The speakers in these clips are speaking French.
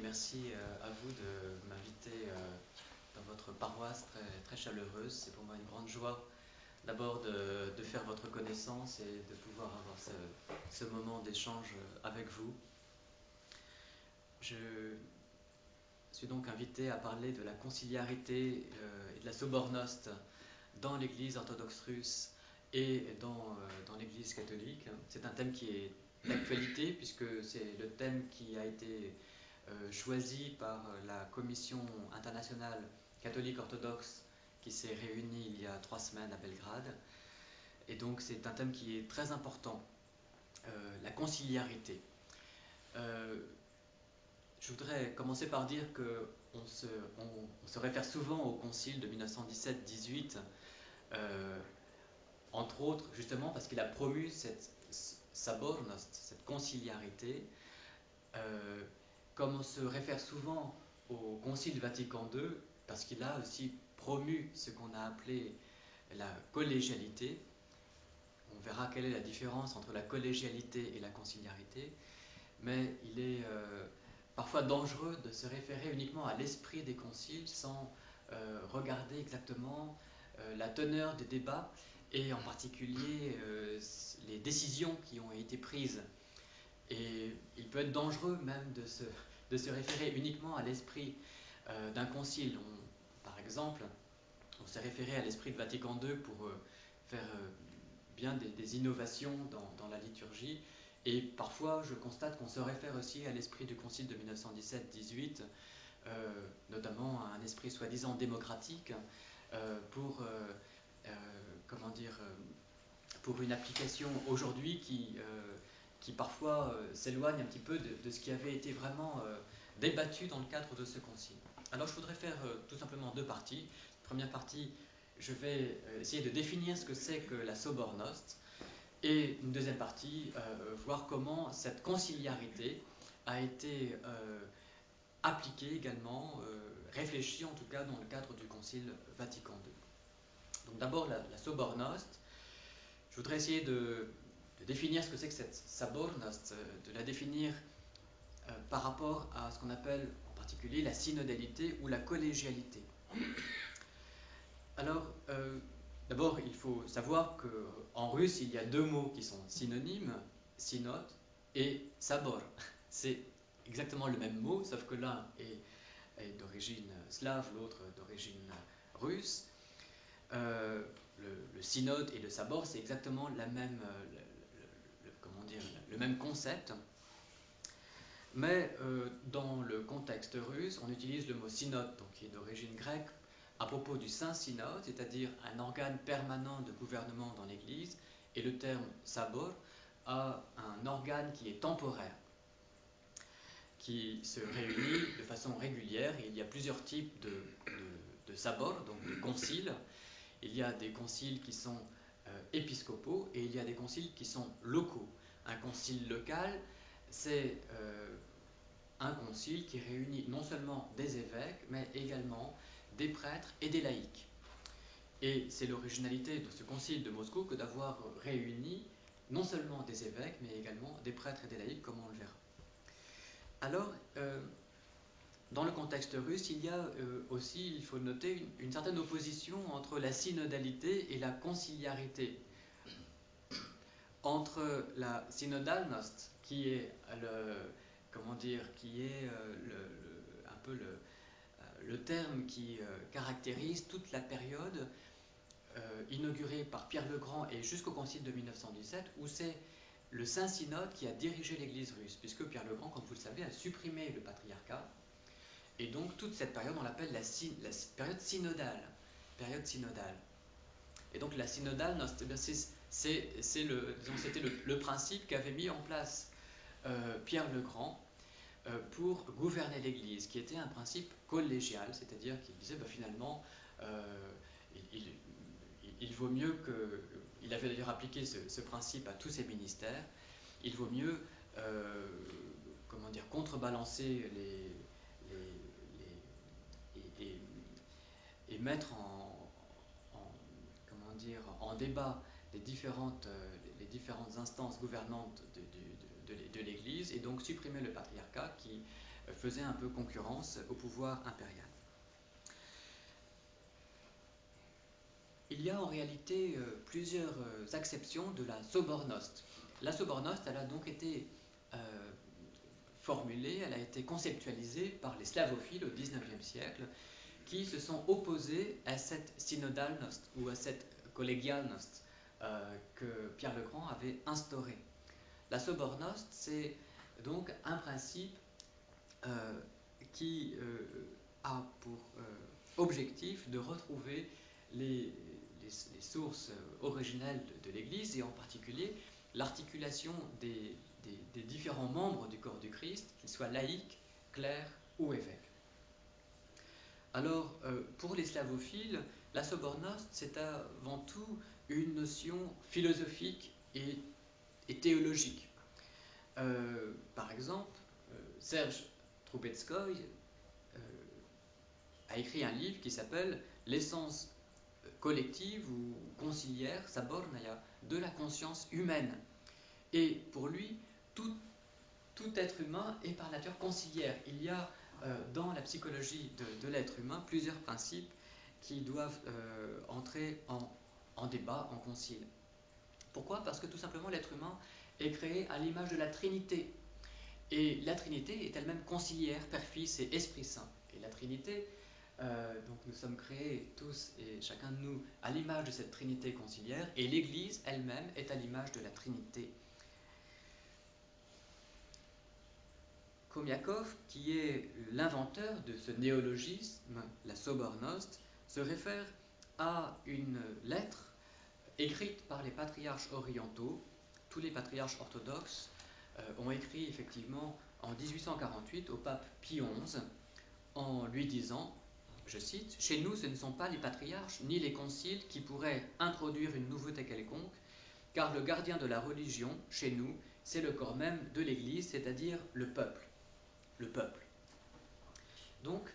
merci à vous de m'inviter dans votre paroisse très chaleureuse. C'est pour moi une grande joie d'abord de faire votre connaissance et de pouvoir avoir ce moment d'échange avec vous. Je suis donc invité à parler de la conciliarité et de la sobornost dans l'Église orthodoxe russe et dans l'Église catholique. C'est un thème qui est d'actualité puisque c'est le thème qui a été choisi par la Commission internationale catholique orthodoxe qui s'est réunie il y a 3 semaines à Belgrade. Et donc c'est un thème qui est très important, la conciliarité. Je voudrais commencer par dire qu'on se réfère souvent au concile de 1917-18, entre autres justement parce qu'il a promu cette sabornost, cette conciliarité. Comme on se réfère souvent au Concile Vatican II, parce qu'il a aussi promu ce qu'on a appelé la collégialité. On verra quelle est la différence entre la collégialité et la conciliarité, mais il est parfois dangereux de se référer uniquement à l'esprit des conciles sans regarder exactement la teneur des débats et en particulier les décisions qui ont été prises. Et il peut être dangereux même de se référer uniquement à l'esprit d'un concile. Par exemple, on s'est référé à l'esprit de Vatican II pour faire bien des innovations dans la liturgie. Et parfois, je constate qu'on se réfère aussi à l'esprit du concile de 1917-18, notamment à un esprit soi-disant démocratique, pour, comment dire, pour une application aujourd'hui qui parfois s'éloigne un petit peu de ce qui avait été vraiment débattu dans le cadre de ce concile. Alors je voudrais faire tout simplement 2 parties. Première partie, je vais essayer de définir ce que c'est que la sobornost, et une deuxième partie, voir comment cette conciliarité a été appliquée également, réfléchie en tout cas dans le cadre du concile Vatican II. Donc d'abord la sobornost. Je voudrais essayer de définir ce que c'est que cette sabornost, de la définir par rapport à ce qu'on appelle en particulier la synodalité ou la collégialité. Alors, d'abord, il faut savoir qu'en russe, il y a 2 mots qui sont synonymes, synod et sabor. C'est exactement le même mot, sauf que l'un est d'origine slave, l'autre d'origine russe. Le synode et le sabor, c'est exactement la même, comment dire, le même concept. Mais dans le contexte russe, on utilise le mot synode, donc qui est d'origine grecque, à propos du Saint Synode, c'est-à-dire un organe permanent de gouvernement dans l'Église, et le terme sabor a un organe qui est temporaire, qui se réunit de façon régulière. Et il y a plusieurs types de sabor, donc de conciles. Il y a des conciles qui sont épiscopaux et il y a des conciles qui sont locaux. Un concile local, c'est un concile qui réunit non seulement des évêques, mais également des prêtres et des laïcs. Et c'est l'originalité de ce concile de Moscou que d'avoir réuni non seulement des évêques, mais également des prêtres et des laïcs, comme on le verra. Alors, dans le contexte russe, il y a aussi, il faut le noter, une certaine opposition entre la synodalité et la conciliarité. Entre la synodalnost, qui est un peu le terme qui caractérise toute la période inaugurée par Pierre le Grand et jusqu'au concile de 1917, où c'est le Saint Synode qui a dirigé l'Église russe, puisque Pierre le Grand, comme vous le savez, a supprimé le patriarcat. Et donc toute cette période, on l'appelle la période synodale. Et donc la synodale, c'était le principe qu'avait mis en place Pierre le Grand pour gouverner l'Église, qui était un principe collégial, c'est-à-dire qu'il disait finalement, il vaut mieux que... Il avait d'ailleurs appliqué ce principe à tous ses ministères. Il vaut mieux contrebalancer et mettre en débat les différentes instances gouvernantes de l'Église et donc supprimer le patriarcat qui faisait un peu concurrence au pouvoir impérial. Il y a en réalité plusieurs acceptions de la sobornost. La sobornost, elle a donc été formulée, elle a été conceptualisée par les slavophiles au XIXe siècle, qui se sont opposés à cette synodalnost ou à cette collégialnost que Pierre le Grand avait instaurée. La sobornost, c'est donc un principe qui a pour objectif de retrouver les sources originelles de l'Église et en particulier l'articulation des différents membres du corps du Christ, qu'ils soient laïcs, clercs ou évêques. Alors, pour les slavophiles, la sobornost, c'est avant tout une notion philosophique et théologique. Par exemple, Serge Troubetskoy a écrit un livre qui s'appelle L'essence collective ou conciliaire, sabornaya, de la conscience humaine. Et pour lui, tout être humain est par nature conciliaire. Il y a dans la psychologie de l'être humain plusieurs principes qui doivent entrer en débat, en concile. Pourquoi ? Parce que tout simplement l'être humain est créé à l'image de la Trinité. Et la Trinité est elle-même conciliaire, Père, Fils et Esprit Saint. Et la Trinité, donc nous sommes créés tous et chacun de nous à l'image de cette Trinité conciliaire, et l'Église elle-même est à l'image de la Trinité. Komiakov, qui est l'inventeur de ce néologisme, la sobornost, se réfère à une lettre écrite par les patriarches orientaux. Tous les patriarches orthodoxes ont écrit effectivement en 1848 au pape Pie XI en lui disant, je cite, « Chez nous, ce ne sont pas les patriarches ni les conciles qui pourraient introduire une nouveauté quelconque, car le gardien de la religion, chez nous, c'est le corps même de l'Église, c'est-à-dire le peuple. Le peuple. » Donc,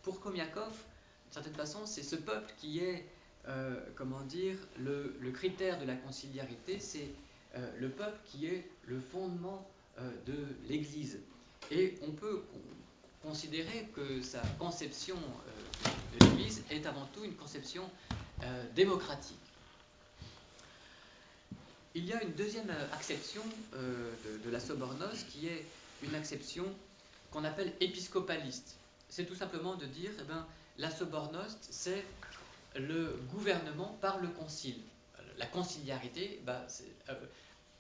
pour Komiakov, d'une certaine façon, c'est ce peuple qui est, le critère de la conciliarité, c'est le peuple qui est le fondement de l'Église. Et on peut considérer que sa conception de l'Église est avant tout une conception démocratique. Il y a une deuxième acception de la sobornost qui est une acception qu'on appelle épiscopaliste. C'est tout simplement de dire, la sobornost, c'est le gouvernement par le concile. La conciliarité,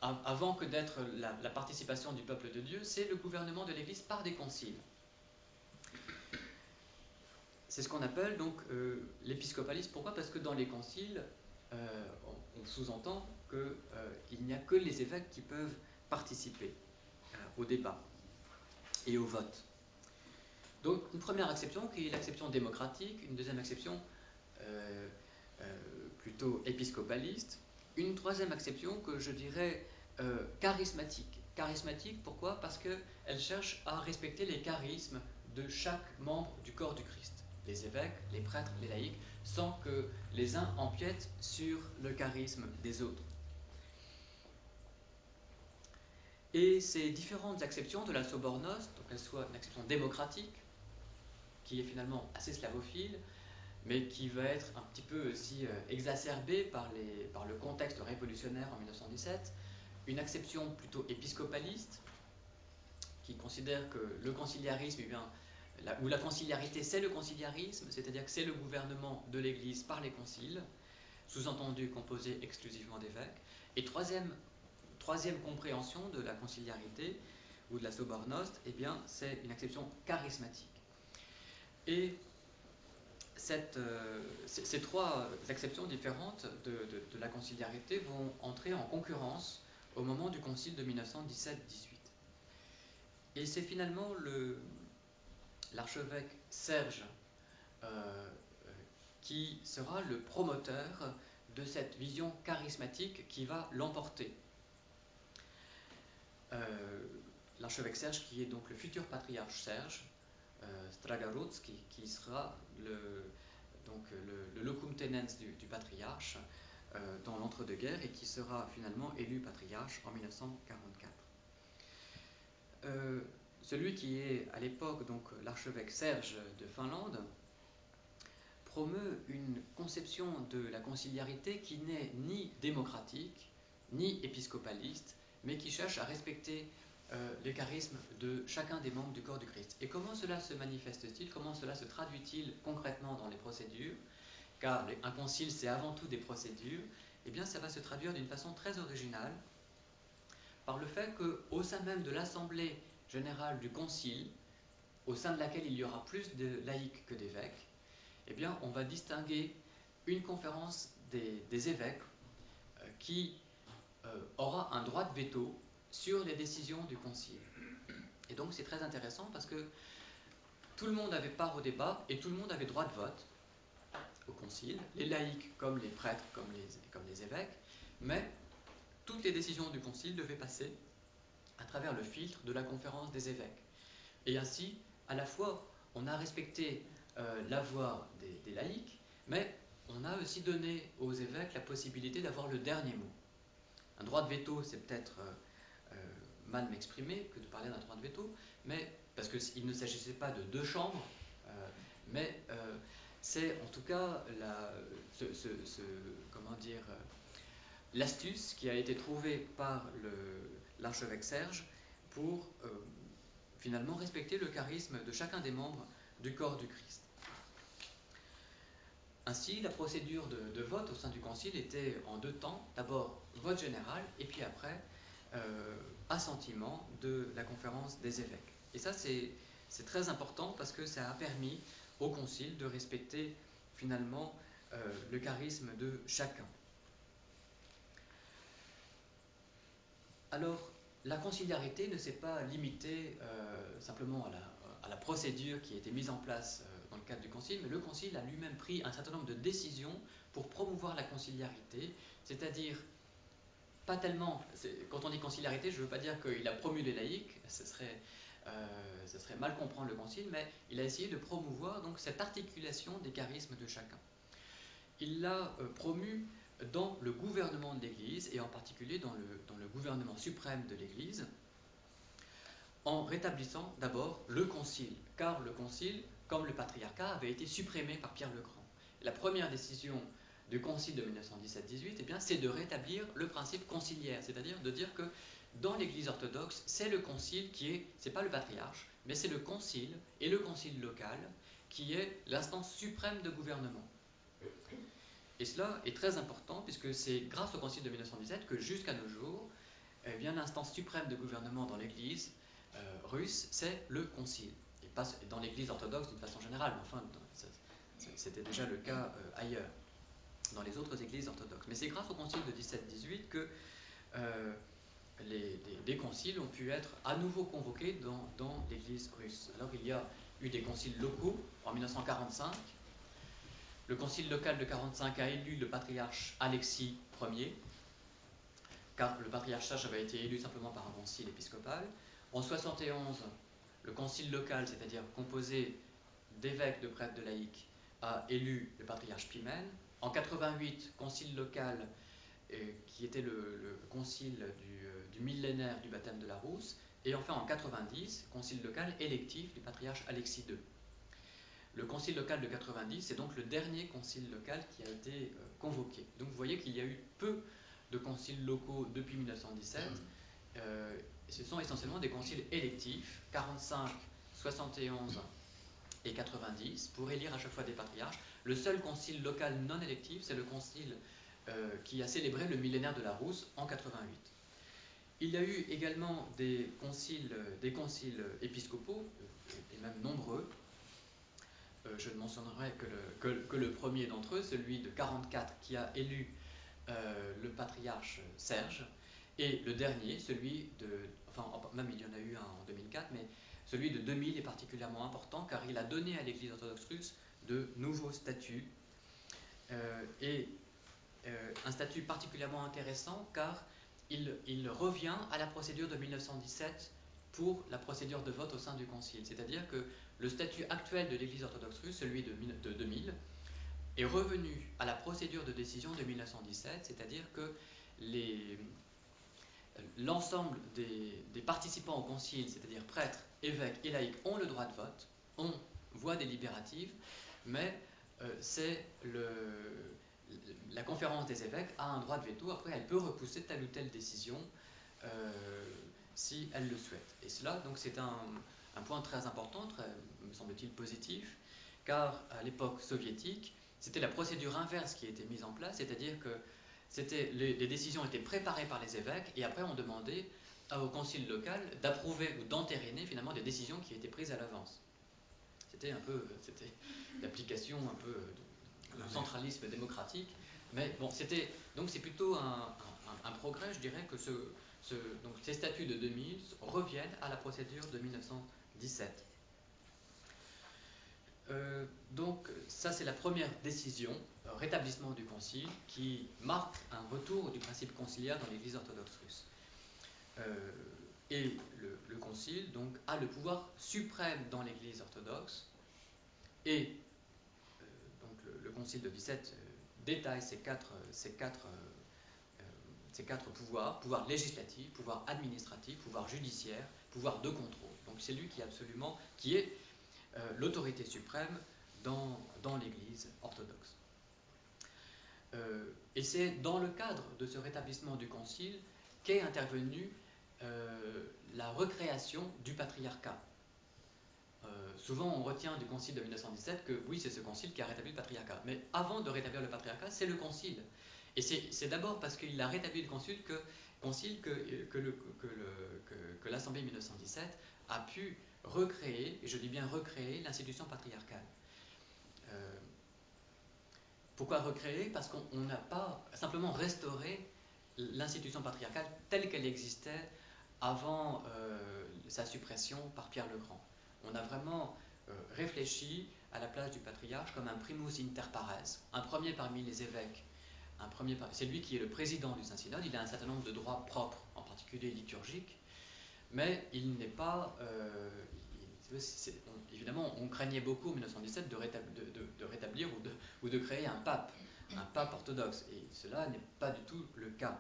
avant que d'être la participation du peuple de Dieu, c'est le gouvernement de l'Église par des conciles. C'est ce qu'on appelle donc l'épiscopalisme. Pourquoi ? Parce que dans les conciles, on sous-entend qu'il n'y a que les évêques qui peuvent participer au débat et au vote. Donc une première acception qui est l'acception démocratique, une deuxième acception plutôt épiscopaliste, une troisième acception que je dirais charismatique. Charismatique, pourquoi ? Parce qu'elle cherche à respecter les charismes de chaque membre du corps du Christ. Les évêques, les prêtres, les laïcs, sans que les uns empiètent sur le charisme des autres. Et ces différentes acceptions de la sobornost, donc qu'elles soient une acception démocratique, qui est finalement assez slavophile, mais qui va être un petit peu aussi exacerbée par le contexte révolutionnaire en 1917, une acception plutôt épiscopaliste, qui considère que le conciliarisme, ou la conciliarité, c'est le conciliarisme, c'est-à-dire que c'est le gouvernement de l'Église par les conciles, sous-entendu composé exclusivement d'évêques. Et troisième compréhension de la conciliarité ou de la sobornost, c'est une acception charismatique. Et ces trois acceptions différentes de la conciliarité vont entrer en concurrence au moment du concile de 1917-18. Et c'est finalement l'archevêque Serge qui sera le promoteur de cette vision charismatique qui va l'emporter. L'archevêque Serge, qui est donc le futur patriarche Serge, Stragarots, qui sera le locum tenens du patriarche dans l'entre-deux-guerres et qui sera finalement élu patriarche en 1944. celui qui est à l'époque donc l'archevêque Serge de Finlande promeut une conception de la conciliarité qui n'est ni démocratique, ni épiscopaliste, mais qui cherche à respecter les charismes de chacun des membres du corps du Christ. Et comment cela se manifeste-t-il? Comment cela se traduit-il concrètement dans les procédures? Car un concile, c'est avant tout des procédures. Eh bien, ça va se traduire d'une façon très originale par le fait qu'au sein même de l'assemblée générale du concile, au sein de laquelle il y aura plus de laïcs que d'évêques, eh bien, on va distinguer une conférence des évêques qui aura un droit de veto sur les décisions du concile. Et donc c'est très intéressant parce que tout le monde avait part au débat et tout le monde avait droit de vote au concile, les laïcs comme les prêtres, comme les évêques, mais toutes les décisions du concile devaient passer à travers le filtre de la conférence des évêques. Et ainsi, à la fois, on a respecté la voix des laïcs, mais on a aussi donné aux évêques la possibilité d'avoir le dernier mot. Un droit de veto, c'est peut-être mal m'exprimer que de parler d'un droit de veto, mais parce qu'il ne s'agissait pas de deux chambres, mais c'est en tout cas l'astuce qui a été trouvée par l'archevêque Serge pour finalement respecter le charisme de chacun des membres du corps du Christ. Ainsi, la procédure de vote au sein du concile était en deux temps. D'abord, vote général, et puis après, assentiment de la conférence des évêques. Et ça, c'est très important parce que ça a permis au concile de respecter finalement le charisme de chacun. Alors, la conciliarité ne s'est pas limitée simplement à la procédure qui a été mise en place dans le cadre du concile, mais le concile a lui-même pris un certain nombre de décisions pour promouvoir la conciliarité, c'est-à-dire pas tellement, quand on dit conciliarité, je ne veux pas dire qu'il a promu les laïcs, ce serait mal comprendre le concile, mais il a essayé de promouvoir donc cette articulation des charismes de chacun. Il l'a promu dans le gouvernement de l'Église, et en particulier dans le gouvernement suprême de l'Église, en rétablissant d'abord le concile, car le concile, comme le patriarcat, avait été supprimé par Pierre le Grand. La première décision du concile de 1917-18, eh bien, c'est de rétablir le principe conciliaire, c'est-à-dire de dire que dans l'Église orthodoxe, c'est le concile qui est, c'est pas le patriarche, mais c'est le concile et le concile local qui est l'instance suprême de gouvernement. Et cela est très important puisque c'est grâce au concile de 1917 que jusqu'à nos jours, eh bien, l'instance suprême de gouvernement dans l'Église russe, c'est le concile. Et pas dans l'Église orthodoxe d'une façon générale, mais enfin, c'était déjà le cas ailleurs, dans les autres églises orthodoxes. Mais c'est grâce au concile de 17-18 que des conciles ont pu être à nouveau convoqués dans l'Église russe. Alors il y a eu des conciles locaux en 1945. Le concile local de 1945 a élu le patriarche Alexis Ier, car le patriarchage avait été élu simplement par un concile épiscopal. En 1971, le concile local, c'est-à-dire composé d'évêques, de prêtres, de laïcs, a élu le patriarche Pimène. En 1988, concile local, qui était le concile du millénaire du baptême de la Rousse. Et enfin en 1990, concile local électif du patriarche Alexis II. Le concile local de 90, c'est donc le dernier concile local qui a été convoqué. Donc vous voyez qu'il y a eu peu de conciles locaux depuis 1917. Ce sont essentiellement des conciles électifs, 45, 71 et 90, pour élire à chaque fois des patriarches. Le seul concile local non électif, c'est le concile qui a célébré le millénaire de la Rousse en 88. Il y a eu également des conciles épiscopaux, et même nombreux. Je ne mentionnerai que le premier d'entre eux, celui de 44, qui a élu le patriarche Serge, et le dernier, celui de, enfin même il y en a eu un en 2004, mais celui de 2000 est particulièrement important car il a donné à l'Église orthodoxe russe de nouveaux statuts, et un statut particulièrement intéressant car il revient à la procédure de 1917 pour la procédure de vote au sein du concile. C'est-à-dire que le statut actuel de l'Église orthodoxe russe, celui de 2000, est revenu à la procédure de décision de 1917, c'est-à-dire que l'ensemble des participants au concile, c'est-à-dire prêtres, évêques et laïcs, ont le droit de vote, ont voix délibérative, mais c'est la conférence des évêques a un droit de veto. Après, elle peut repousser telle ou telle décision si elle le souhaite. Et cela, donc, c'est un point très important, très, me semble-t-il, positif, car à l'époque soviétique, c'était la procédure inverse qui était mise en place, c'est-à-dire que les décisions étaient préparées par les évêques et après on demandait au concile local d'approuver ou d'entériner finalement des décisions qui étaient prises à l'avance. C'était l'application un peu du centralisme démocratique, mais bon, donc c'est plutôt un progrès, je dirais, que donc ces statuts de 2000 reviennent à la procédure de 1917. Donc ça c'est la première décision, rétablissement du concile, qui marque un retour du principe conciliaire dans l'Église orthodoxe russe. Et le concile donc a le pouvoir suprême dans l'Église orthodoxe, et donc le concile de 17 détaille ces quatre pouvoirs: pouvoir législatif, pouvoir administratif, pouvoir judiciaire, pouvoir de contrôle. Donc c'est lui qui est l'autorité suprême dans l'Église orthodoxe. Et c'est dans le cadre de ce rétablissement du concile qu'est intervenue la recréation du patriarcat. Souvent on retient du concile de 1917 que oui, c'est ce concile qui a rétabli le patriarcat. Mais avant de rétablir le patriarcat, c'est le concile. Et c'est d'abord parce qu'il a rétabli le concile que l'Assemblée 1917 a pu recréer, et je dis bien recréer, l'institution patriarcale. Pourquoi recréer? Parce qu'on n'a pas simplement restauré l'institution patriarcale telle qu'elle existait avant sa suppression par Pierre le Grand. On a vraiment réfléchi à la place du patriarche comme un primus inter pares, un premier parmi les évêques. C'est lui qui est le président du Saint-Synode. Il a un certain nombre de droits propres, en particulier liturgiques, mais il n'est pas... évidemment, on craignait beaucoup en 1917 de rétablir ou de créer un pape orthodoxe, et cela n'est pas du tout le cas.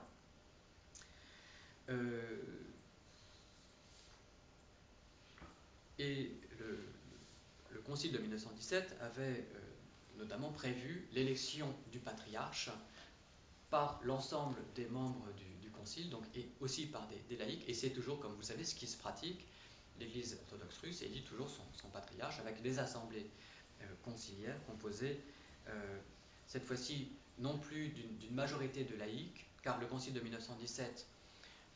Et le concile de 1917 avait notamment prévu l'élection du patriarche par l'ensemble des membres du concile, donc, et aussi par des laïcs, et c'est toujours, comme vous le savez, ce qui se pratique. L'Église orthodoxe russe élit toujours son patriarche avec des assemblées conciliaires composées cette fois-ci non plus d'une majorité de laïcs, car le concile de 1917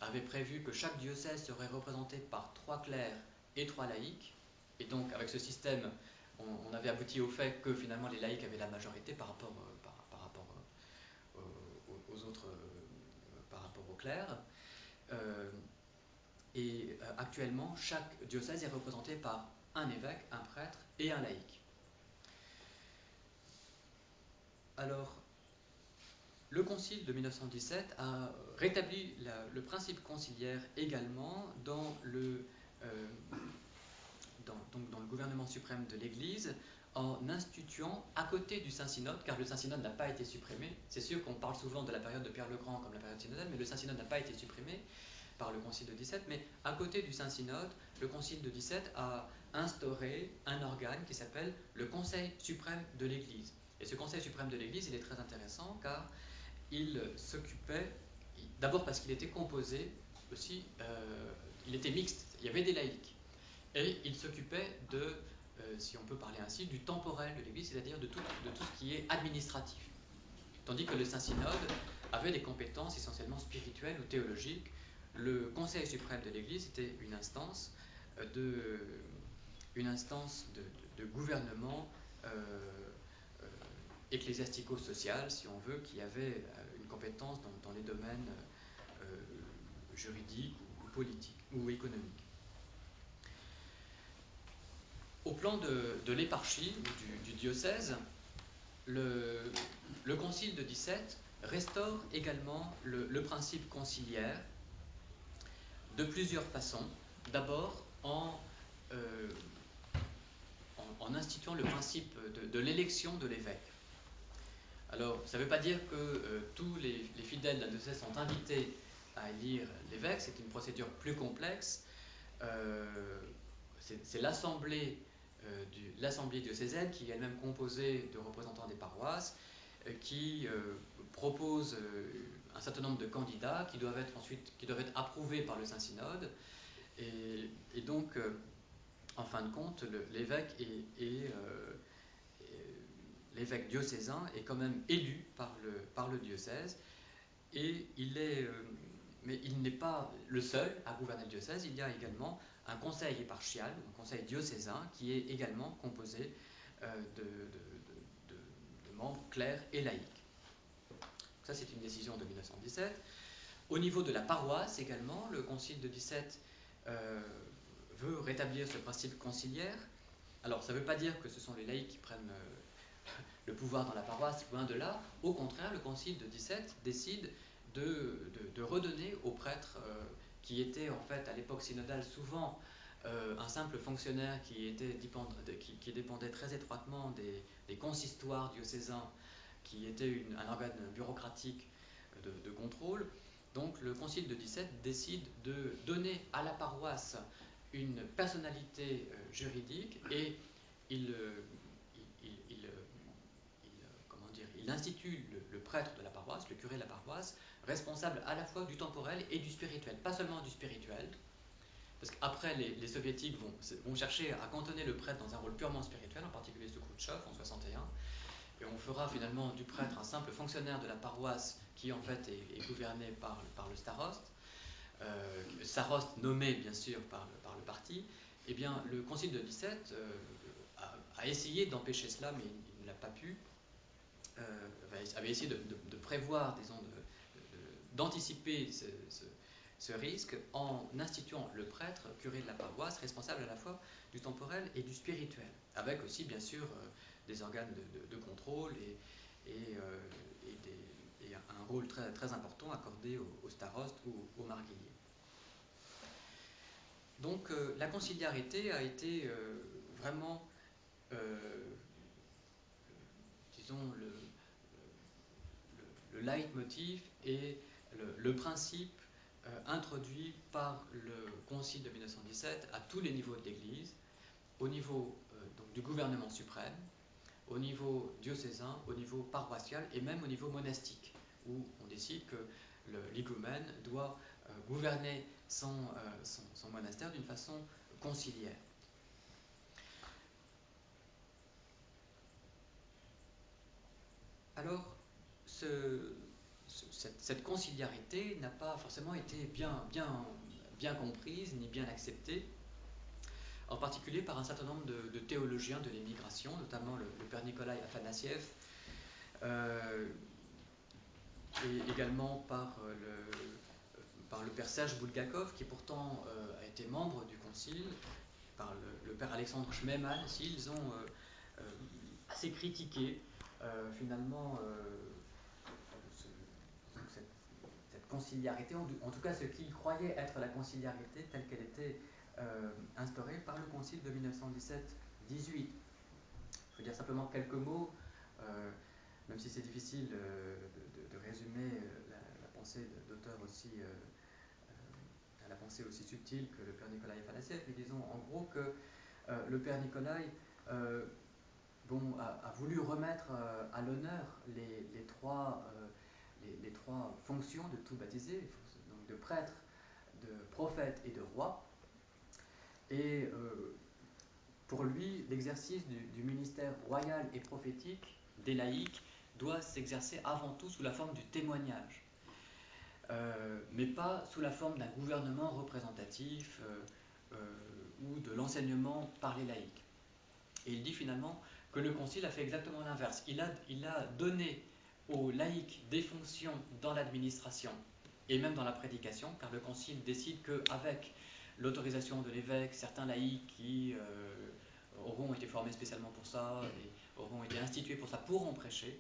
avait prévu que chaque diocèse serait représenté par 3 clercs et 3 laïcs, et donc avec ce système on avait abouti au fait que finalement les laïcs avaient la majorité par rapport aux autres, par rapport aux clercs. Et actuellement, chaque diocèse est représenté par un évêque, un prêtre et un laïc. Alors, le concile de 1917 a rétabli le principe conciliaire également dans le gouvernement suprême de l'Église, en instituant à côté du Saint-Synode, car le Saint-Synode n'a pas été supprimé. C'est sûr qu'on parle souvent de la période de Pierre le Grand comme la période synodale, mais le Saint-Synode n'a pas été supprimé par le Concile de 17, mais à côté du Saint-Synode, le Concile de 17 a instauré un organe qui s'appelle le Conseil suprême de l'Église. Et ce Conseil suprême de l'Église, il est très intéressant car il s'occupait, d'abord parce qu'il était composé aussi, il était mixte, il y avait des laïcs, et il s'occupait de, si on peut parler ainsi, du temporel de l'Église, c'est-à-dire de tout ce qui est administratif. Tandis que le Saint-Synode avait des compétences essentiellement spirituelles ou théologiques. Le Conseil suprême de l'Église était une instance de gouvernement ecclésiastico-social, si on veut, qui avait une compétence dans les domaines juridiques ou politiques ou économiques. Au plan de l'éparchie ou du diocèse, le concile de 17 restaure également le principe conciliaire de plusieurs façons. D'abord en instituant le principe de l'élection de l'évêque. Alors, ça ne veut pas dire que tous les fidèles d'un diocèse sont invités à élire l'évêque, c'est une procédure plus complexe. C'est l'assemblée diocésaine qui est elle-même composée de représentants des paroisses qui propose un certain nombre de candidats qui doivent être approuvés par le Saint-Synode. Et donc, en fin de compte, l'évêque l'évêque diocésain est quand même élu par le diocèse, et mais il n'est pas le seul à gouverner le diocèse. Il y a également un conseil éparchial, un conseil diocésain, qui est également composé de membres clercs et laïcs. Ça, c'est une décision de 1917. Au niveau de la paroisse également, le Concile de 17 veut rétablir ce principe conciliaire. Alors, ça ne veut pas dire que ce sont les laïcs qui prennent le pouvoir dans la paroisse, loin de là. Au contraire, le Concile de 17 décide de redonner aux prêtres, qui étaient en fait à l'époque synodale souvent un simple fonctionnaire qui dépendait très étroitement des consistoires diocésains, qui était un organe bureaucratique de contrôle. Donc le Concile de 17 décide de donner à la paroisse une personnalité juridique, et il, il, il, il institue le prêtre de la paroisse, le curé de la paroisse, responsable à la fois du temporel et du spirituel. Pas seulement du spirituel, parce qu'après les soviétiques vont chercher à cantonner le prêtre dans un rôle purement spirituel, en particulier sous Khrouchtchev en 61, et on fera finalement du prêtre un simple fonctionnaire de la paroisse qui en fait est gouverné par le staroste, staroste nommé bien sûr par le parti. Eh bien, le Concile de 17 a essayé d'empêcher cela, mais il ne l'a pas pu. Avait essayé de prévoir, disons, d'anticiper ce risque en instituant le prêtre, curé de la paroisse, responsable à la fois du temporel et du spirituel, avec aussi bien sûr des organes de contrôle et un rôle très, très important accordé au staroste ou au marguillier. Donc la conciliarité a été vraiment, disons, le leitmotiv et le principe introduit par le Concile de 1917 à tous les niveaux de l'Église, au niveau donc, du gouvernement suprême, au niveau diocésain, au niveau paroissial et même au niveau monastique, où on décide que l'higoumène doit gouverner son monastère d'une façon conciliaire. Alors, cette conciliarité n'a pas forcément été bien comprise ni bien acceptée, en particulier par un certain nombre de théologiens de l'émigration, notamment le père Nikolai Afanassiev, et également par le père Serge Bulgakov, qui pourtant a été membre du concile, par le père Alexandre Schmemann. Ils ont assez critiqué finalement cette conciliarité, en tout cas ce qu'ils croyaient être la conciliarité telle qu'elle était instaurée par le Concile de 1917-18. Je veux dire simplement quelques mots, même si c'est difficile de résumer la pensée d'auteurs aussi, la pensée aussi subtile que le père Nikolai Afanassiev, mais disons en gros que le père Nikolai a voulu remettre à l'honneur les trois fonctions de tout baptisé, donc de prêtre, de prophète et de roi. Et pour lui, l'exercice du ministère royal et prophétique des laïcs doit s'exercer avant tout sous la forme du témoignage, mais pas sous la forme d'un gouvernement représentatif ou de l'enseignement par les laïcs. Et il dit finalement que le Concile a fait exactement l'inverse. Il a donné aux laïcs des fonctions dans l'administration et même dans la prédication, car le Concile décide qu'avec l'autorisation de l'évêque, certains laïcs qui auront été formés spécialement pour ça et auront été institués pour ça pourront prêcher.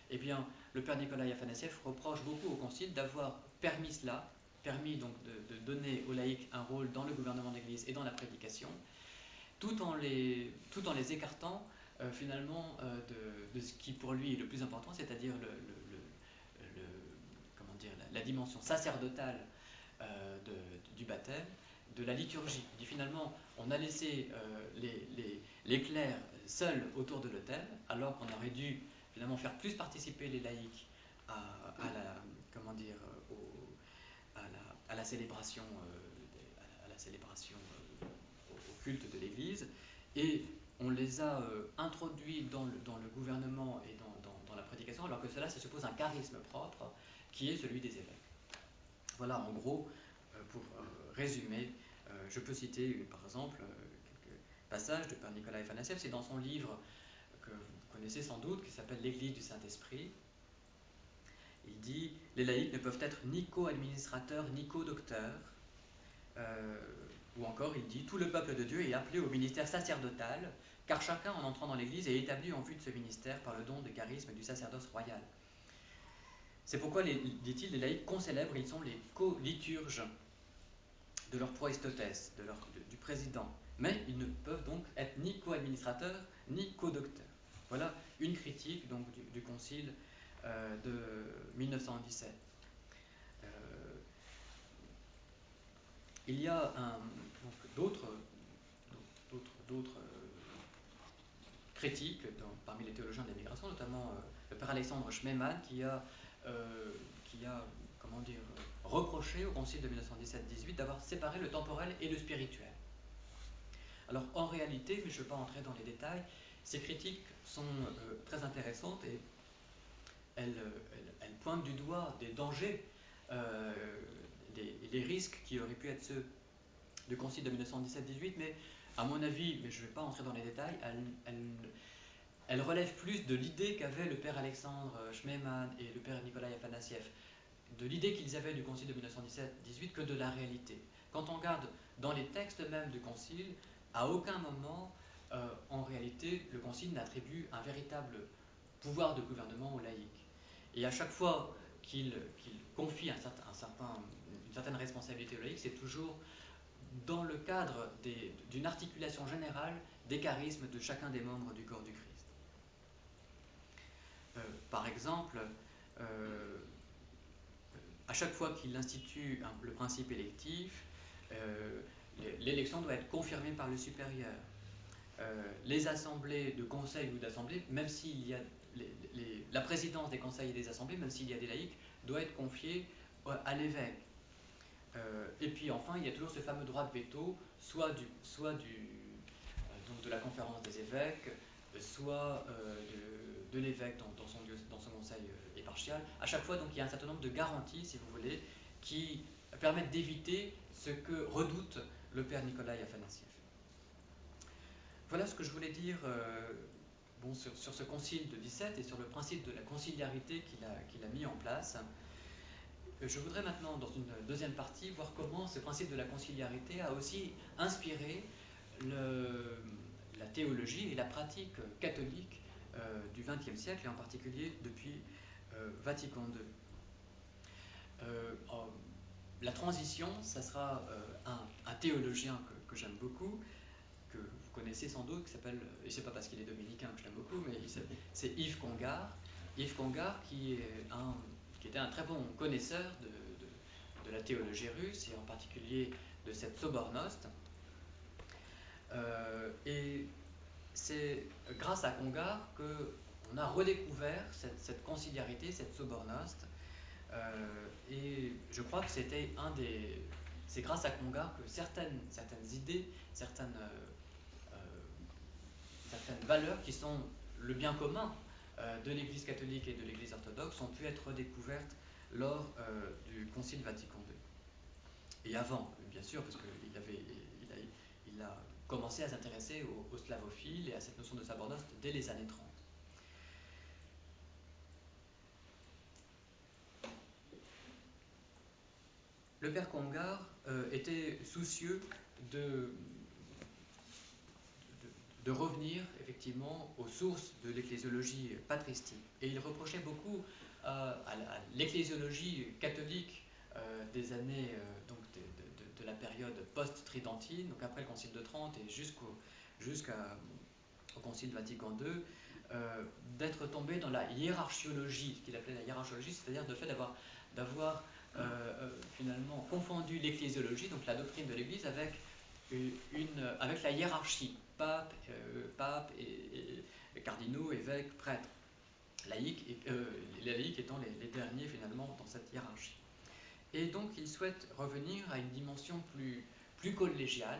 Eh bien, le père Nikolai Afanassiev reproche beaucoup au Concile d'avoir permis cela, permis donc de donner aux laïcs un rôle dans le gouvernement de l'Église et dans la prédication, tout en les écartant finalement de ce qui pour lui est le plus important, c'est-à-dire la dimension sacerdotale du baptême, de la liturgie. Il dit finalement, on a laissé les clercs seuls autour de l'autel, alors qu'on aurait dû finalement faire plus participer les laïcs à la, comment dire, à la célébration, au culte de l'Église, et on les a introduits dans le gouvernement et dans la prédication, alors que cela, ça suppose un charisme propre qui est celui des évêques. Voilà, en gros, pour résumer, je peux citer par exemple quelques passages de Père Nicolas Afanassiev. C'est dans son livre que vous connaissez sans doute, qui s'appelle L'Église du Saint-Esprit. Il dit « Les laïcs ne peuvent être ni co-administrateurs ni co-docteurs ». Ou encore, il dit « Tout le peuple de Dieu est appelé au ministère sacerdotal, car chacun, en entrant dans l'Église, est établi en vue de ce ministère par le don de charisme du sacerdoce royal. C'est pourquoi, dit-il, les laïcs concélèbrent, ils sont les co-liturges de leur proestotès, du président. Mais ils ne peuvent donc être ni co-administrateurs, ni co-docteurs. » Voilà une critique donc, du concile de 1917. Il y a d'autres critiques parmi les théologiens de l'immigration, notamment le père Alexandre Schmemann, qui a comment dire, reproché au concile de 1917-18 d'avoir séparé le temporel et le spirituel. Alors en réalité, mais je ne vais pas entrer dans les détails, ces critiques sont très intéressantes et elles pointent du doigt des dangers, des risques qui auraient pu être ceux du concile de 1917-18, mais à mon avis, mais je ne vais pas entrer dans les détails, elles relèvent plus de l'idée qu'avaient le père Alexandre Schmemann et le père Nicolas Afanassiev, de l'idée qu'ils avaient du concile de 1917-18 que de la réalité. Quand on regarde dans les textes même du concile, à aucun moment, en réalité, le concile n'attribue un véritable pouvoir de gouvernement aux laïcs. Et à chaque fois qu'il confie une certaine responsabilité aux laïcs, c'est toujours dans le cadre d'une articulation générale des charismes de chacun des membres du corps du Christ. Par exemple, à chaque fois qu'il institue le principe électif, l'élection doit être confirmée par le supérieur. Les assemblées de conseil ou d'assemblée, même s'il y a la présidence des conseils et des assemblées, même s'il y a des laïcs, doit être confiée à l'évêque. Et puis enfin, il y a toujours ce fameux droit de veto, soit donc de la conférence des évêques, soit de l'évêque dans son conseil éparchial. À chaque fois, donc, il y a un certain nombre de garanties, si vous voulez, qui permettent d'éviter ce que redoute le père Nicolas Afanassiev. Voilà ce que je voulais dire sur ce concile de 17 et sur le principe de la conciliarité qu'il a mis en place. Je voudrais maintenant, dans une deuxième partie, voir comment ce principe de la conciliarité a aussi inspiré la théologie et la pratique catholique du XXe siècle, et en particulier depuis Vatican II. La transition, ça sera un théologien que j'aime beaucoup, que vous connaissez sans doute, qui s'appelle, et c'est pas parce qu'il est dominicain que je l'aime beaucoup, mais c'est Yves Congar. Yves Congar qui était un très bon connaisseur de la théologie russe, et en particulier de cette sobornost. Et c'est grâce à Congar qu'on a redécouvert cette conciliarité, cette sobornost. Et je crois que c'est grâce à Congar que certaines idées, certaines valeurs qui sont le bien commun de l'Église catholique et de l'Église orthodoxe ont pu être redécouvertes lors du Concile Vatican II. Et avant, bien sûr, parce qu'il a commencé à s'intéresser aux slavophiles et à cette notion de sabornost dès les années 30. Le père Congar était soucieux de revenir effectivement aux sources de l'ecclésiologie patristique. Et il reprochait beaucoup à l'ecclésiologie catholique des années de la période post-tridentine, donc après le Concile de Trente et jusqu'au Concile Vatican II, d'être tombé dans la hiérarchiologie, ce qu'il appelait la hiérarchiologie, c'est-à-dire le fait d'avoir finalement confondu l'ecclésiologie, donc la doctrine de l'Église, avec, avec la hiérarchie, pape et cardinaux, évêques, prêtres, laïcs, les laïcs étant les derniers finalement dans cette hiérarchie. Et donc il souhaite revenir à une dimension plus collégiale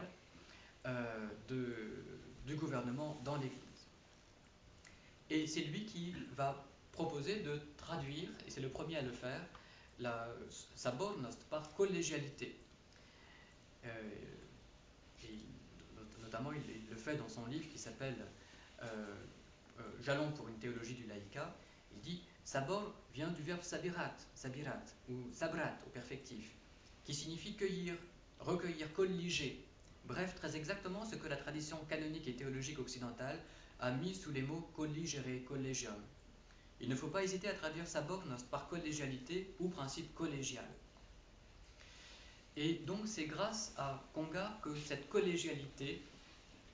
du gouvernement dans l'Église. Et c'est lui qui va proposer de traduire, et c'est le premier à le faire, sabornost par collégialité. Notamment, il le fait dans son livre qui s'appelle Jalons pour une théologie du laïcat. Il dit sabor vient du verbe sabirat, ou sabrat au perfectif, qui signifie cueillir, recueillir, colliger. Bref, très exactement ce que la tradition canonique et théologique occidentale a mis sous les mots colligere, collegium. Il ne faut pas hésiter à traduire sabornost par collégialité ou principe collégial. Et donc c'est grâce à Conga que cette collégialité,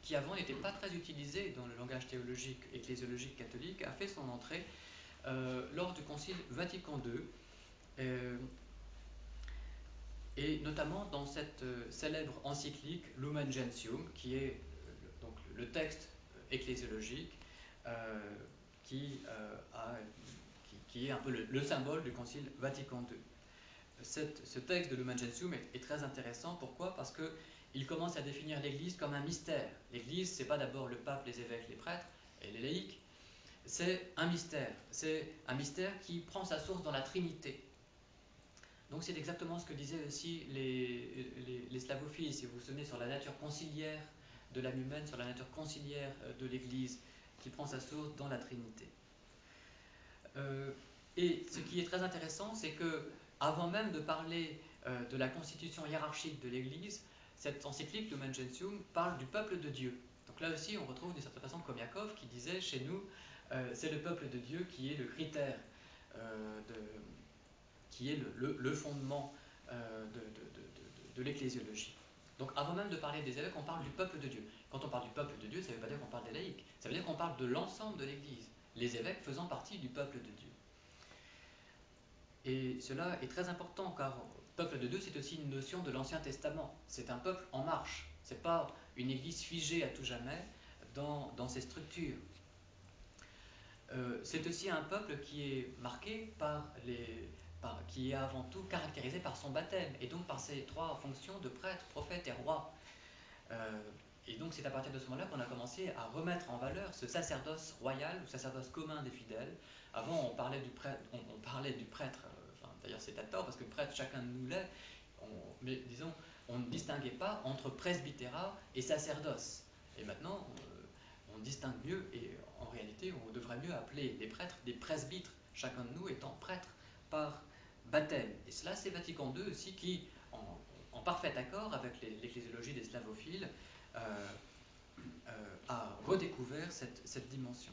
qui avant n'était pas très utilisée dans le langage théologique ecclésiologique catholique, a fait son entrée lors du Concile Vatican II, et notamment dans cette célèbre encyclique Lumen Gentium, qui est donc le texte ecclésiologique qui est un peu le symbole du Concile Vatican II. Ce texte de Lumen Gentium est très intéressant. Pourquoi ? Parce qu'il commence à définir l'Église comme un mystère. L'Église, ce n'est pas d'abord le pape, les évêques, les prêtres et les laïcs. C'est un mystère. C'est un mystère qui prend sa source dans la Trinité. Donc c'est exactement ce que disaient aussi les slavophiles, si vous vous souvenez, sur la nature conciliaire de l'âme humaine, sur la nature conciliaire de l'Église, qui prend sa source dans la Trinité. Et ce qui est très intéressant, c'est que avant même de parler de la constitution hiérarchique de l'Église, cette encyclique, Lumen Gentium, parle du peuple de Dieu. Donc là aussi, on retrouve d'une certaine façon Komiakov qui disait chez nous, c'est le peuple de Dieu qui est le critère, qui est le fondement de l'ecclésiologie. Donc avant même de parler des évêques, on parle du peuple de Dieu. Quand on parle du peuple de Dieu, ça ne veut pas dire qu'on parle des laïcs, ça veut dire qu'on parle de l'ensemble de l'Église, les évêques faisant partie du peuple de Dieu. Et cela est très important car peuple de Dieu, c'est aussi une notion de l'Ancien Testament. C'est un peuple en marche. Ce n'est pas une église figée à tout jamais dans ses structures. C'est aussi un peuple qui est marqué qui est avant tout caractérisé par son baptême et donc par ses trois fonctions de prêtre, prophète et roi. Et donc c'est à partir de ce moment-là qu'on a commencé à remettre en valeur ce sacerdoce royal ou sacerdoce commun des fidèles. Avant on parlait du prêtre, d'ailleurs c'est à tort parce que prêtre chacun de nous l'est, mais disons on ne distinguait pas entre presbytérat et sacerdoce. Et maintenant on distingue mieux et en réalité on devrait mieux appeler les prêtres des presbytres, chacun de nous étant prêtre par baptême. Et cela c'est Vatican II aussi qui, en parfait accord avec l'ecclésiologie des slavophiles, a redécouvert cette dimension.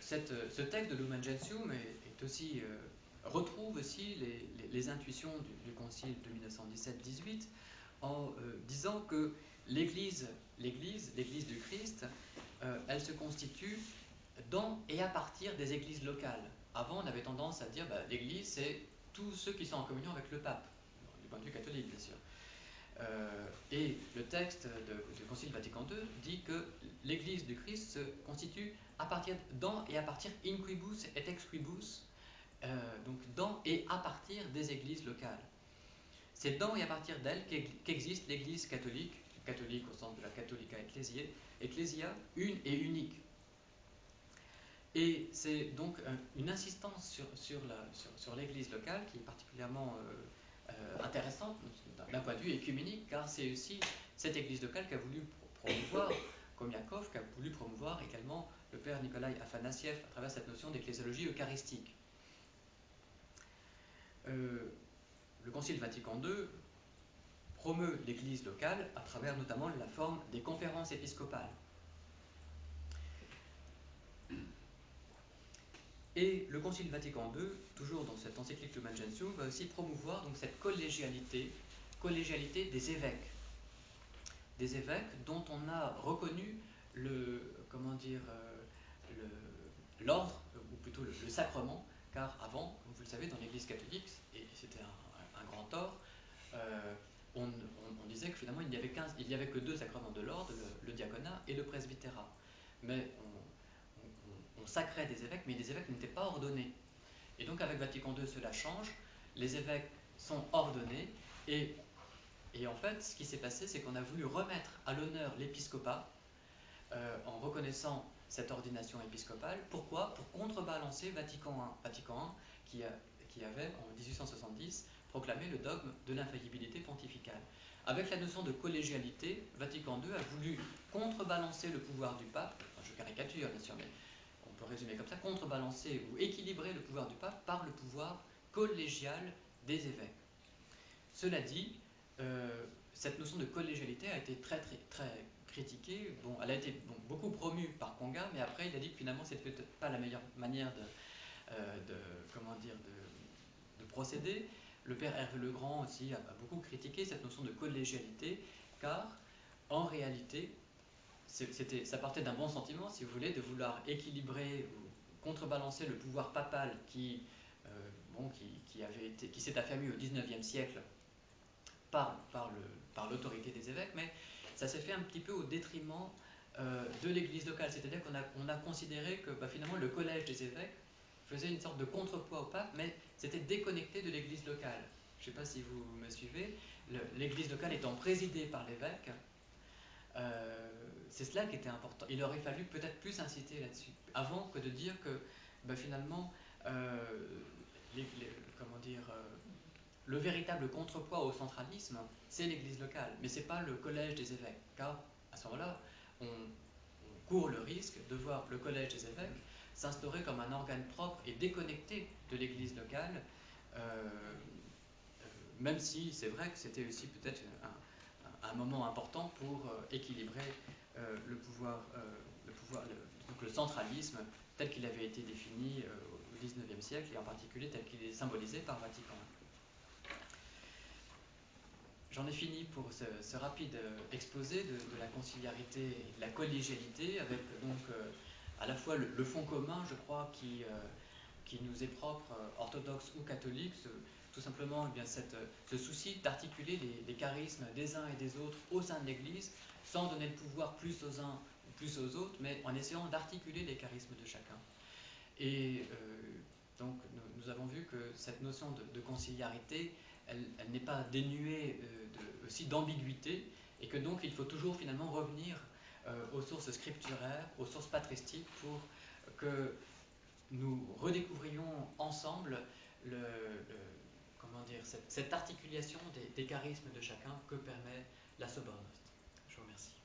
Ce texte de Lumen Gentium retrouve aussi les intuitions du Concile de 1917-18 en disant que l'Église du Christ, elle se constitue dans et à partir des églises locales. Avant, on avait tendance à dire l'Église, c'est tous ceux qui sont en communion avec le pape, du point de vue catholique, bien sûr. Et le texte du Concile Vatican II dit que l'Église du Christ se constitue dans et à partir in quibus et ex quibus, donc dans et à partir des églises locales. C'est dans et à partir d'elles qu'existe l'Église catholique au sens de la Catholica Ecclesia, une et unique. Et c'est donc une insistance sur l'Église locale qui est particulièrement intéressante d'un point de vue œcuménique, car c'est aussi cette Église locale qu'a voulu promouvoir Komiakov, qu'a voulu promouvoir également le père Nikolai Afanassiev à travers cette notion d'ecclésiologie eucharistique. Le Concile Vatican II promeut l'Église locale à travers notamment la forme des conférences épiscopales. Et le Concile Vatican II, toujours dans cette encyclique Lumen Gentium, va aussi promouvoir donc cette collégialité des évêques. Des évêques dont on a reconnu l'ordre, ou plutôt le sacrement car avant, comme vous le savez, dans l'Église catholique, et c'était un grand tort, on disait que finalement il n'y avait que deux sacrements de l'ordre, le diaconat et le presbytérat. Mais on sacrait des évêques, mais les évêques n'étaient pas ordonnés. Et donc avec Vatican II, cela change, les évêques sont ordonnés, et en fait, ce qui s'est passé, c'est qu'on a voulu remettre à l'honneur l'épiscopat en reconnaissant cette ordination épiscopale. Pourquoi? Pour contrebalancer Vatican I, qui avait, en 1870, proclamé le dogme de l'infaillibilité pontificale. Avec la notion de collégialité, Vatican II a voulu contrebalancer le pouvoir du pape, enfin, je caricature bien sûr, mais on peut résumer comme ça, contrebalancer ou équilibrer le pouvoir du pape par le pouvoir collégial des évêques. Cela dit, cette notion de collégialité a été très critiquée. Bon, elle a été beaucoup promue par Conga, mais après il a dit que finalement c'est peut-être pas la meilleure manière de procéder. Le père Hervé Legrand aussi a beaucoup critiqué cette notion de collégialité, car en réalité, ça partait d'un bon sentiment, si vous voulez, de vouloir équilibrer ou contrebalancer le pouvoir papal qui s'est affermi au XIXe siècle par l'autorité des évêques, mais ça s'est fait un petit peu au détriment de l'Église locale. C'est-à-dire qu'on a considéré que finalement le collège des évêques faisait une sorte de contrepoids au pape, mais c'était déconnecté de l'Église locale. Je ne sais pas si vous me suivez. L'Église locale étant présidée par l'évêque, c'est cela qui était important. Il aurait fallu peut-être plus inciter là-dessus, avant que de dire que finalement, comment dire, le véritable contrepoids au centralisme, c'est l'Église locale, mais ce n'est pas le collège des évêques, car à ce moment-là, on court le risque de voir le collège des évêques s'instaurer comme un organe propre et déconnecté de l'Église locale, même si c'est vrai que c'était aussi peut-être un moment important pour équilibrer le pouvoir, donc le centralisme tel qu'il avait été défini au XIXe siècle et en particulier tel qu'il est symbolisé par Vatican I. J'en ai fini pour ce rapide exposé de la conciliarité et de la collégialité, avec donc à la fois le fond commun, je crois, qui nous est propre, orthodoxe ou catholique, tout simplement eh bien, ce souci d'articuler les charismes des uns et des autres au sein de l'Église, sans donner le pouvoir plus aux uns ou plus aux autres, mais en essayant d'articuler les charismes de chacun. Et donc nous avons vu que cette notion de conciliarité, elle n'est pas dénuée aussi d'ambiguïté, et que donc il faut toujours finalement revenir aux sources scripturaires, aux sources patristiques, pour que nous redécouvrions ensemble cette articulation des charismes de chacun que permet la Sobornost. Je vous remercie.